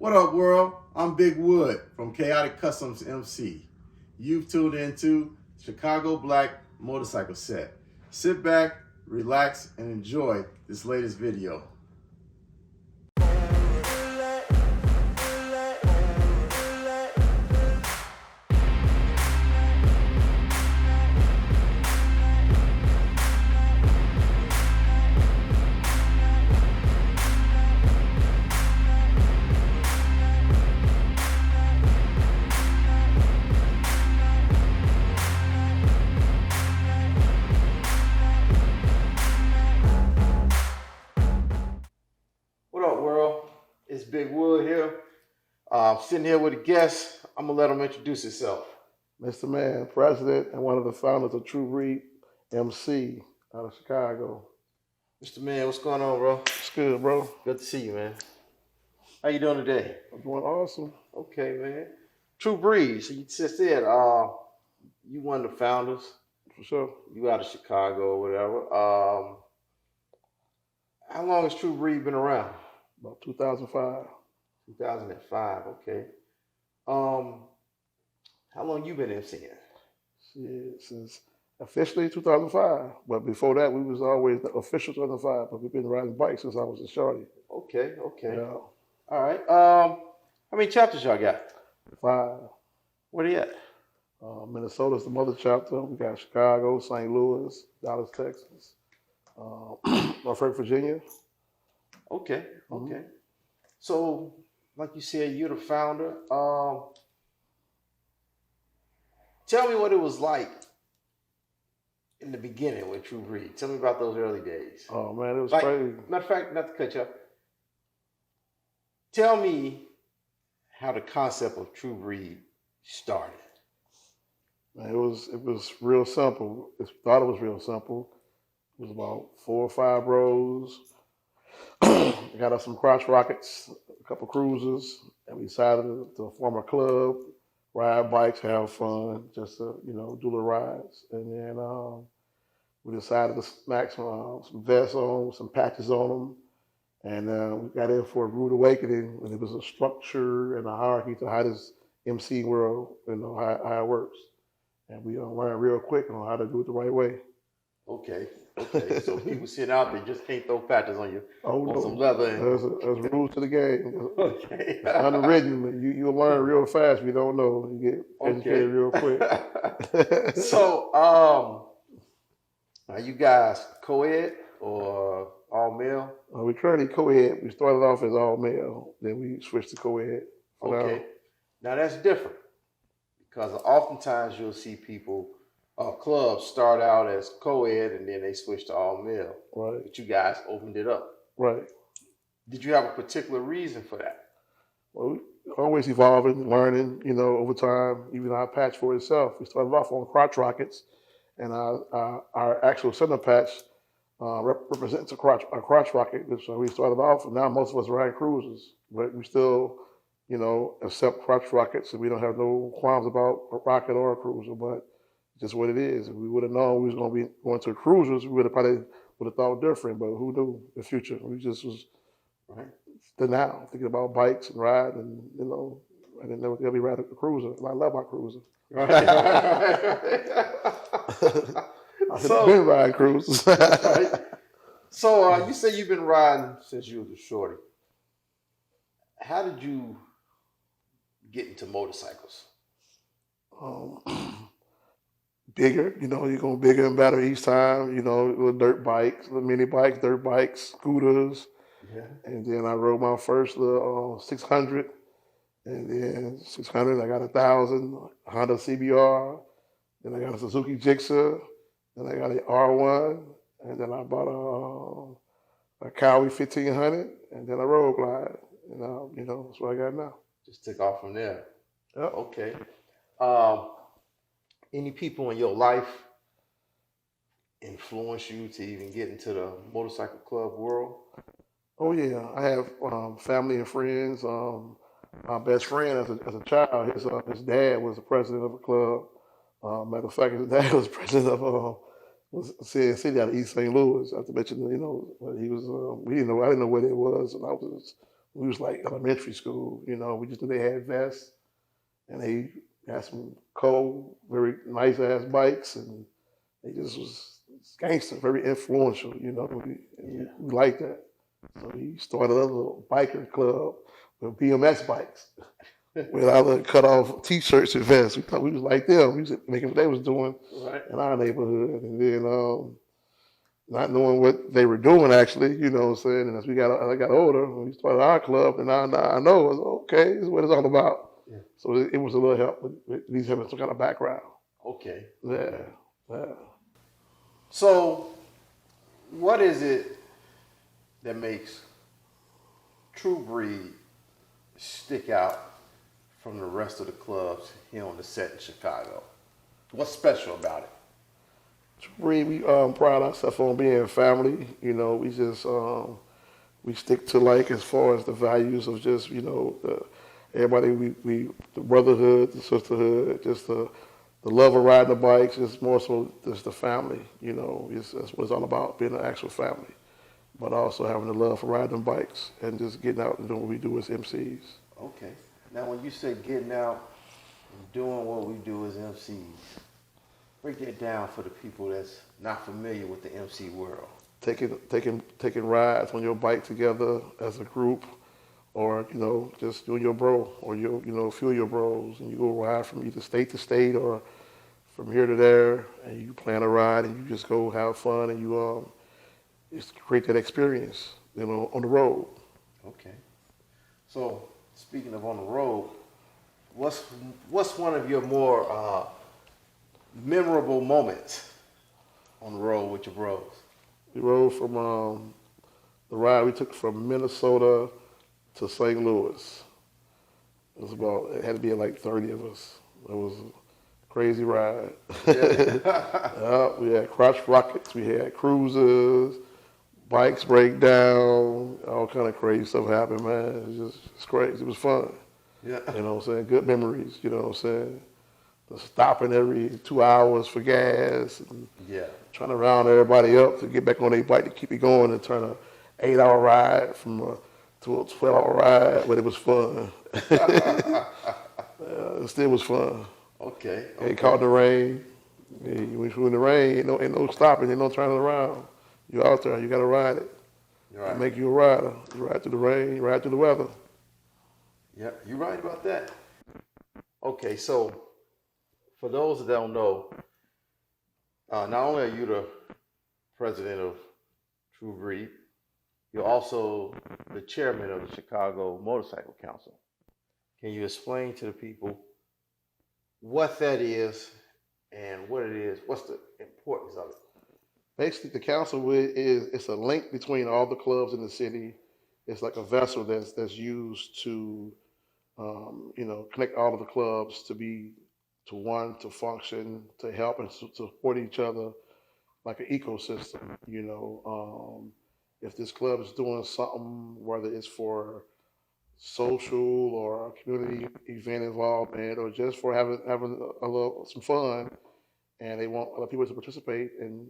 What up, world? I'm Big Wood from Chaotic Customs MC. You've tuned into Chicago Black Motorcycle Set. Sit back, relax, and enjoy this latest video. What up, world? It's Big Wood here. Sitting here with a guest. I'm gonna let him introduce himself. Mr. Man, president and one of the founders of Tru Breed MC out of Chicago. Mr. Man, what's going on, bro? It's good, bro. Good to see you, man. How you doing today? I'm doing awesome. Okay, man. Tru Breed. So you just said you one of the founders. For sure. You out of Chicago or whatever. How long has Tru Breed been around? About 2005. 2005, okay. How long you been MCing? Shit, since officially 2005. But before that, we was always the official 2005, but we've been riding bikes since I was a shorty. Okay. Yeah. All right. How many chapters y'all got? 5. Where they at? Minnesota's the mother chapter. We got Chicago, St. Louis, Dallas, Texas, Norfolk, Virginia. Okay. So, like you said, you're the founder. Tell me what it was like in the beginning with Tru Breed. Tell me about those early days. Oh man, it was crazy. Matter of fact, not to cut you up. Tell me how the concept of Tru Breed started. Man, it was real simple. I thought it was real simple. It was about 4 or 5 bros. Got us some crotch rockets, a couple cruisers, and we decided to form a club, ride bikes, have fun, just to, do the rides. And then we decided to smack some vests on, some patches on them. And we got in for a rude awakening, and it was a structure and a hierarchy to how this MC world, how it works. And we learned real quick on how to do it the right way. Okay. So people sitting out there just can't throw patches on you. Oh, on no. Some leather. There's rules to the game. Okay. Unwritten. You'll learn real fast if you don't know. You get educated real quick. So, are you guys co-ed or all male? We currently co-ed. We started off as all male. Then we switched to co-ed. Okay. Now that's different because oftentimes you'll see people, clubs start out as co-ed and then they switch to all male. Right. But you guys opened it up. Right. Did you have a particular reason for that? Well, always evolving, learning, over time. Even our patch for itself. We started off on crotch rockets, and our actual center patch represents a crotch rocket. So we started off, and now most of us ride cruisers, but we still, accept crotch rockets, and we don't have no qualms about a rocket or a cruiser, but just what it is. If we would have known we was going to be going to cruisers, we would have thought different, but who knew the future? We just was the now, thinking about bikes and riding, and, I didn't know they'll be riding a cruiser. And I love my cruiser. Right. I've been riding cruisers. Right. So you say you've been riding since you was a shorty. How did you get into motorcycles? Bigger, you're going bigger and better each time, little dirt bikes, little mini bikes, dirt bikes, scooters. Yeah. And then I rode my first little 600. And then 600, I got 1,000, Honda CBR. Then I got a Suzuki Gixxer. Then I got an R1. And then I bought a Cowie 1500. And then a Road Glide. And that's what I got now. Just took off from there. Yep. Okay. Any people in your life influence you to even get into the motorcycle club world? Oh yeah, I have family and friends. My best friend as a child, his dad was the president of a club. Matter of fact, his dad was president of was city out of East St. Louis. Not to mention, he was. I didn't know what it was, and I was We was like elementary school, you know. We just knew they had vests and they had some cold, very nice ass bikes, and they just was gangster, very influential, you know. We liked that. So he started a little biker club with BMX bikes with our little cut off T-shirts and vests. We thought we was like them. We was making what they was doing in our neighborhood, and then not knowing what they were doing actually, you know what I'm saying. And as I got older, when we started our club, and now I know it's okay. This is what it's all about. Yeah. So it was a little help with these having some kind of background. Okay. Yeah. Yeah. So, what is it that makes Tru Breed stick out from the rest of the clubs here on the set in Chicago? What's special about it? Tru Breed, we pride ourselves on being family. You know, we just we stick to like as far as the values of just everybody we the brotherhood, the sisterhood, just the love of riding the bikes. It's more so just the family. You know, that's what it's all about, being an actual family, but also having the love for riding bikes and just getting out and doing what we do as MCs. Okay. Now, when you say getting out and doing what we do as MCs, break that down for the people that's not familiar with the MC world. Taking rides on your bike together as a group, or just doing your bro, or a few of your bros, and you go ride from either state to state or from here to there, and you plan a ride and you just go have fun and you just create that experience, on the road. Okay. So speaking of on the road, what's one of your more memorable moments on the road with your bros? We rode from the ride we took from Minnesota to St. Louis. It had to be like 30 of us. It was a crazy ride. We had crotch rockets, we had cruisers, bikes break down, all kind of crazy stuff happened, man. It's crazy. It was fun. Yeah. You know what I'm saying? Good memories, you know what I'm saying? Stopping every 2 hours for gas and trying to round everybody up to get back on their bike to keep it going and turn an 8-hour ride to a 12-hour ride, but it was fun. It still was fun. Okay. Get caught in the rain. Yeah, when you're in the rain, ain't no stopping, ain't no turning around. You're out there, you gotta ride it. Right. Make you a rider. You ride through the rain, you ride through the weather. Yeah, you're right about that. Okay, so for those that don't know, not only are you the president of Tru Breed, you're also the chairman of the Chicago Motorcycle Council. Can you explain to the people what that is and what it is? What's the importance of it? Basically, the council it's a link between all the clubs in the city. It's like a vessel that's used to connect all of the clubs to function, to help and to support each other like an ecosystem. If this club is doing something, whether it's for social or a community event involvement, or just for having some fun, and they want other people to participate, and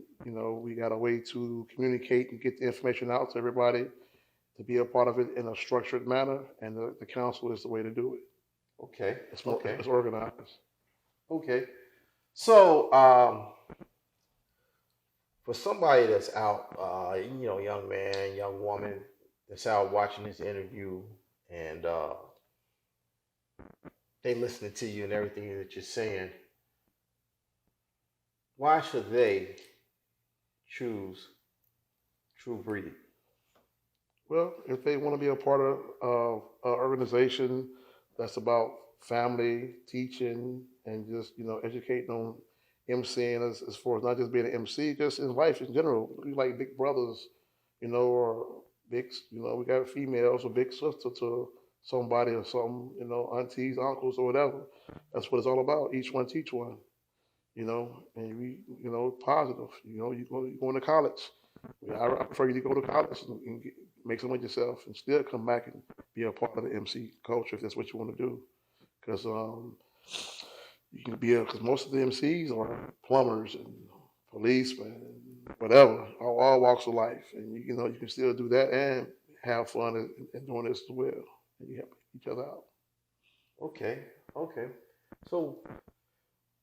we got a way to communicate and get the information out to everybody to be a part of it in a structured manner, and the council is the way to do it. Okay. It's organized. Okay. So, for somebody that's out, young man, young woman that's out watching this interview and they listening to you and everything that you're saying, why should they choose Tru Breed? Well, if they want to be a part of an organization that's about family, teaching, and just educating on MCing as far as not just being an MC, just in life in general. We like big brothers, or big, we got females or big sister to somebody or something, aunties, uncles, or whatever. That's what it's all about. Each one teach one, and we, positive. You going to college. I prefer you to go to college and make some of yourself and still come back and be a part of the MC culture if that's what you want to do. Because you can be because most of the MCs are plumbers and policemen and whatever, all walks of life, and you can still do that and have fun in doing this as well, and you help each other out. Okay, okay. So,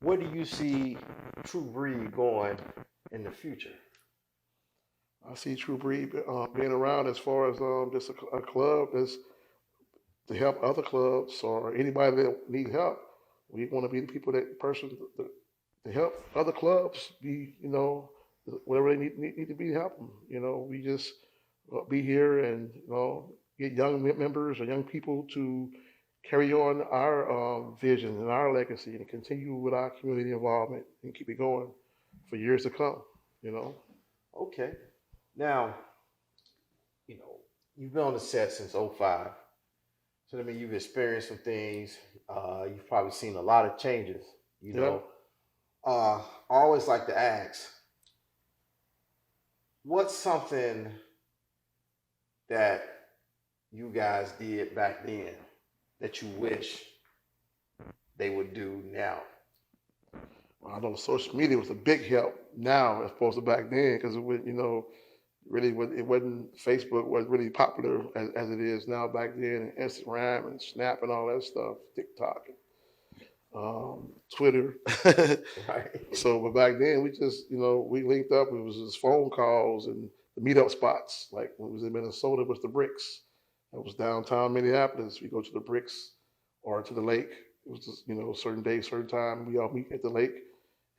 where do you see True Breed going in the future? I see True Breed being around as far as just a club that's to help other clubs or anybody that need help. We want to be the people to help other clubs be, whatever they need to be to help them. We just be here and get young members or young people to carry on our vision and our legacy and continue with our community involvement and keep it going for years to come. You know. Okay. Now, you've been on the set since '05. So, I mean, you've experienced some things. You've probably seen a lot of changes, Yeah. I always like to ask, what's something that you guys did back then that you wish they would do now? Well, I know social media was a big help now as opposed to back then because it was, really it wasn't Facebook wasn't really popular as it is now back then, and Instagram and Snap and all that stuff, TikTok, Twitter. Right. So, but back then we just we linked up. It was just phone calls and the meetup spots. Like when it was in Minnesota, it was the Bricks. That was downtown Minneapolis. We go to the Bricks or to the lake. It was just certain day, certain time. We all meet at the lake,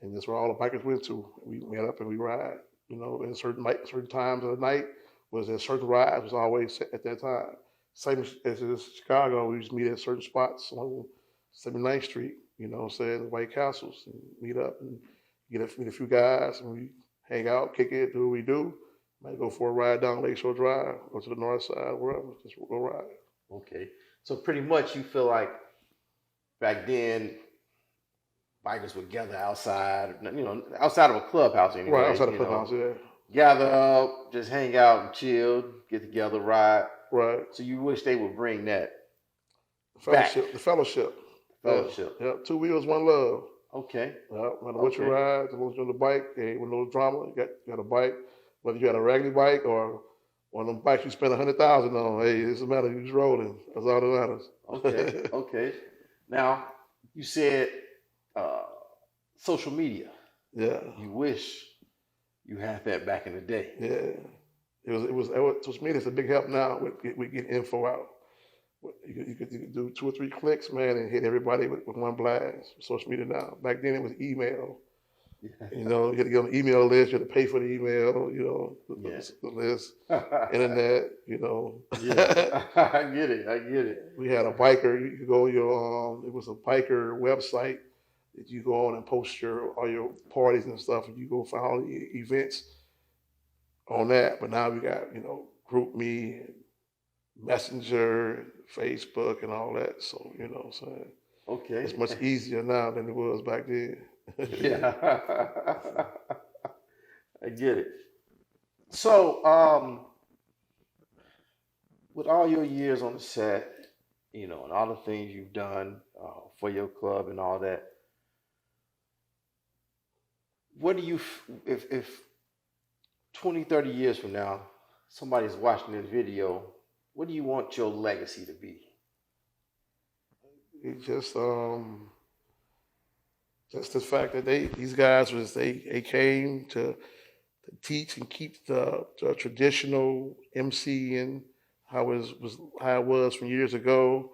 and that's where all the bikers went to. We met up and we ride. And certain times of the night was at certain rides was always set at that time. Same as in Chicago, we just meet at certain spots on 79th Street, saying White Castles, and meet up and meet a few guys, and we hang out, kick it, do what we do. Might go for a ride down Lakeshore Drive, go to the north side, wherever, just go ride. Okay. So pretty much you feel like back then bikers would gather outside, outside of a clubhouse anyway. Right, outside the clubhouse, yeah. Gather up, just hang out and chill, get together, ride. Right. So you wish they would bring that fellowship, back. the fellowship. Fellowship. Yeah. 2 wheels, one love. Okay. No matter what you ride, as long as you're on the bike, ain't with no drama. You got a bike, whether you got a regular bike or one of them bikes you spend $100,000 on. Hey, it doesn't matter. You're just rolling. That's all that matters. Okay. Okay. Now you said social media. Yeah. You wish you had that back in the day. Yeah. It was social media is a big help now with getting info out. You could do 2 or 3 clicks, man, and hit everybody with one blast. Social media now. Back then it was email. Yeah. You had to get on the email list. You had to pay for the email. The list, internet. Yeah, I get it. We had a biker. You could go it was a biker website that you go on and post all your parties and stuff, and you go find all the events on that. But now we got GroupMe, Messenger, Facebook, and all that. So what I'm saying. Okay. It's much easier now than it was back then. Yeah. I get it. So, with all your years on the set, and all the things you've done for your club and all that, what do you, if 20, 30 years from now, somebody's watching this video, what do you want your legacy to be? It's just the fact that these guys they came to teach and keep the traditional MCing how it was from years ago.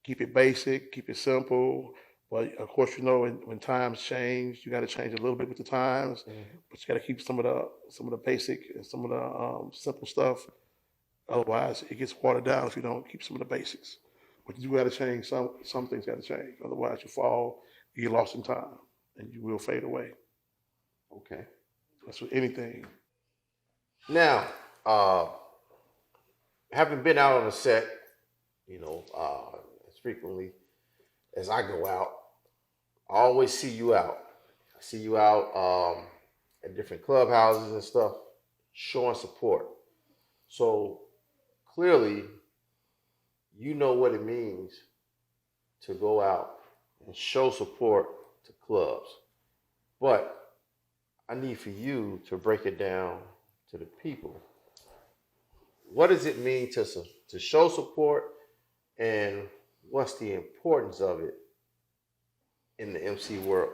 Keep it basic, keep it simple. But of course, when times change, you got to change a little bit with the times. Mhm. But you got to keep some of the basic and some of the simple stuff. Otherwise, it gets watered down if you don't keep some of the basics. But you got to change some things. Got to change. Otherwise, you fall, you get lost in time, and you will fade away. Okay. That's with anything. Now, having been out on the set, as frequently as I go out, I always see you out. I see you out at different clubhouses and stuff, showing support. So clearly, you know what it means to go out and show support to clubs. But I need for you to break it down to the people. what does it mean to show support, and what's the importance of it in the MC world?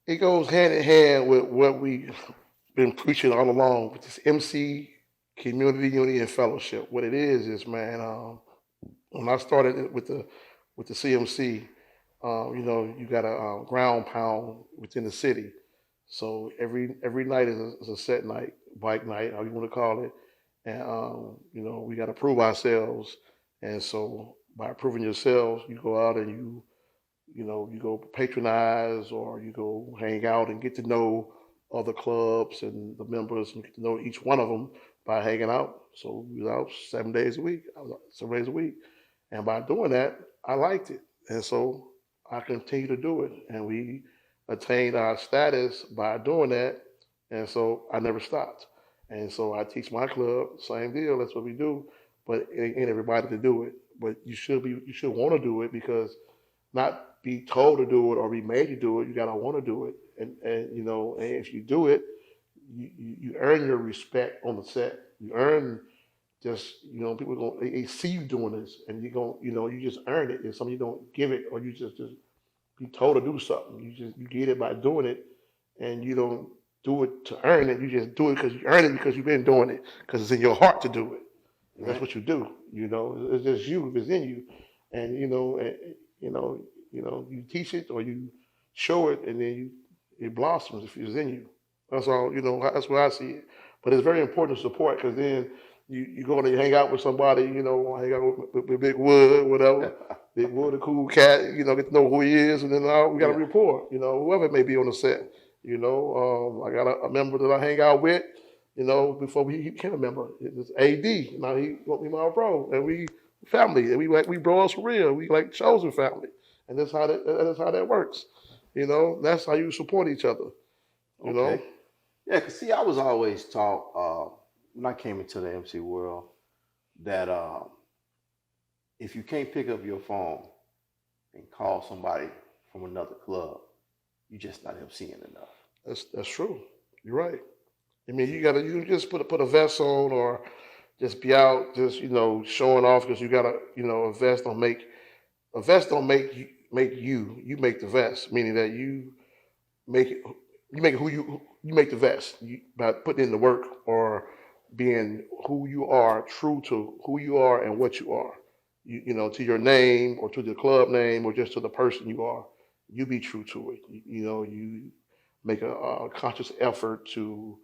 It goes hand in hand with what we've been preaching all along, with this MC community unity and fellowship. What it is, man. When I started with the CMC, you got a ground pound within the city. So every night is a set night, bike night, how you want to call it, and we got to prove ourselves. And so by proving yourselves, you go out and you go patronize or you go hang out and get to know other clubs and the members and get to know each one of them by hanging out. So we was out 7 days a week. I was out 7 days a week. And by doing that, I liked it. And so I continue to do it. And we attained our status by doing that. And so I never stopped. And so I teach my club, same deal, that's what we do. But it ain't everybody to do it. But you should want to do it, because not be told to do it or be made to do it. You gotta want to do it, and if you do it, you earn your respect on the set. You earn just people they see you doing this, and you just earn it. If somebody don't give it, or you just be told to do something, you get it by doing it, and you don't do it to earn it. You just do it because you earn it, because you've been doing it, because it's in your heart to do it. And that's what you do. It's just you. It's in you, and you teach it or you show it, and then it blossoms if it's in you. That's all. That's what I see it. But it's very important to support, because then you go and you hang out with somebody. Hang out with Big Wood, whatever. Big Wood, a cool cat. Get to know who he is, and then we got a report. Whoever it may be on the set. I got a member that I hang out with. Before he became a member, it was AD. Now he won't be my bro, and we family, and we bros for real. We like chosen family, and that's how that works. That's how you support each other. Okay. Yeah, because see, I was always taught when I came into the MC world that if you can't pick up your phone and call somebody from another club, you're just not MCing enough. That's true. You're right. I mean, you just put a vest on, or just be out, just showing off, because you gotta, a vest don't make you. You make the vest, meaning that you make it. You make it who you make the vest by putting in the work, or being who you are, true to who you are and what you are. To your name, or to the club name, or just to the person you are. You be true to it. You make a conscious effort to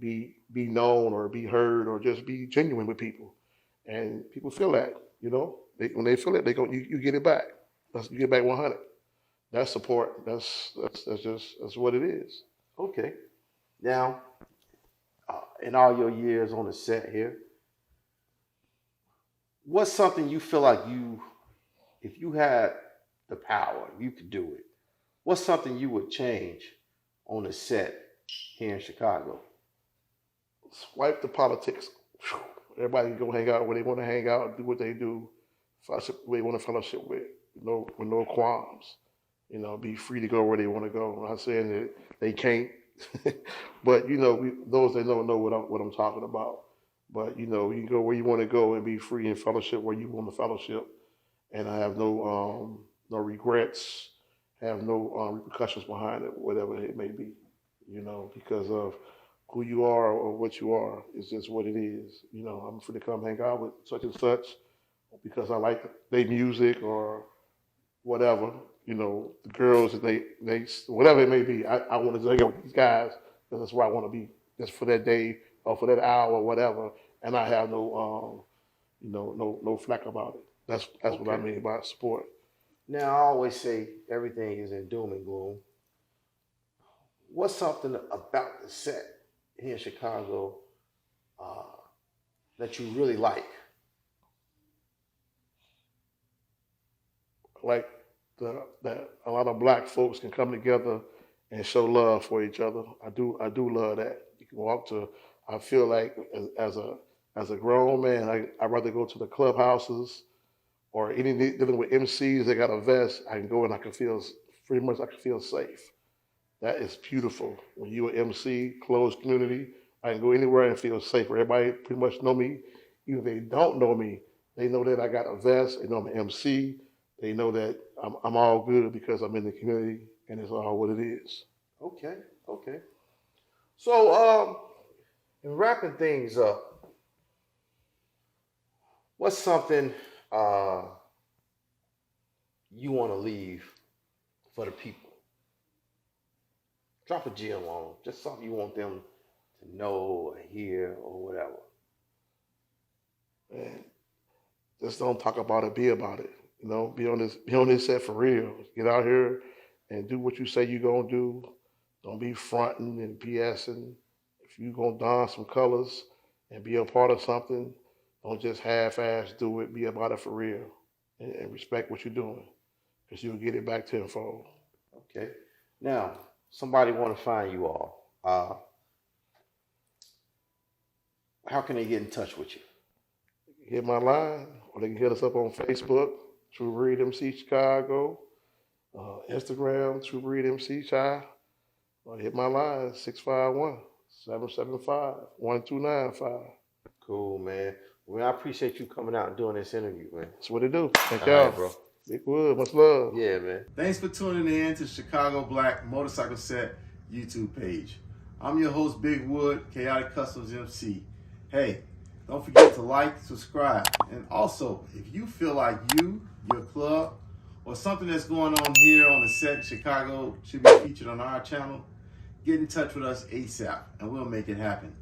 be known, or be heard, or just be genuine with people, and people feel that. When they feel it, you get it back. You get back 100. That's support. That's what it is. Okay. Now, in all your years on the set here, what's something you feel like if you had the power, you could do it? What's something you would change on the set here in Chicago? Swipe the politics. Everybody can go hang out where they want to hang out, do what they do, fellowship where they want to fellowship with no qualms. Be free to go where they want to go. I'm not saying that they can't, but those that don't know what I'm talking about. But you can go where you want to go and be free and fellowship where you want to fellowship, and I have no regrets, have no repercussions behind it, whatever it may be. Because of who you are or what you are. It's just what it is. I'm free to come hang out with such and such because I like their music or whatever. The girls, and they whatever it may be. I want to hang out with these guys because that's where I want to be, just for that day or for that hour or whatever. And I have no flack about it. That's okay. What I mean by support. Now, I always say everything is in doom and gloom. What's something about the set here in Chicago that you really like? Like that a lot of black folks can come together and show love for each other. I do love that. You can walk to. I feel like as a grown man, I'd rather go to the clubhouses or any dealing with MCs that got a vest. I can go and I can feel safe. That is beautiful. When you're an MC, closed community, I can go anywhere and feel safe. Everybody pretty much know me. Even if they don't know me, they know that I got a vest. They know I'm an MC. They know that I'm all good because I'm in the community and it's all what it is. Okay, okay. So, in wrapping things up, what's something you want to leave for the people? Drop a gem on them. Just something you want them to know or hear or whatever. And just don't talk about it, be about it. You know, be on this set for real. Get out here and do what you say you're gonna do. Don't be fronting and BSing. If you're gonna don some colors and be a part of something, don't just half-ass do it. Be about it for real, and respect what you're doing, because you'll get it back tenfold. Okay. Now, somebody want to find you all. How can they get in touch with you? Hit my line, or they can hit us up on Facebook, Tru Breed MC Chicago, Instagram, Tru Breed MC Chi, or hit my line, 651-775-1295. Cool, man. Well, I appreciate you coming out and doing this interview, man. That's what it do. Thank All y'all. right, bro. Big Wood, much love. Yeah, man. Thanks for tuning in to Chicago Black Motorcycle Set YouTube page. I'm your host, Big Wood, Chaotic Customs MC. Hey, don't forget to like, subscribe, and also, if you feel like you, your club, or something that's going on here on the set in Chicago should be featured on our channel, get in touch with us ASAP, and we'll make it happen.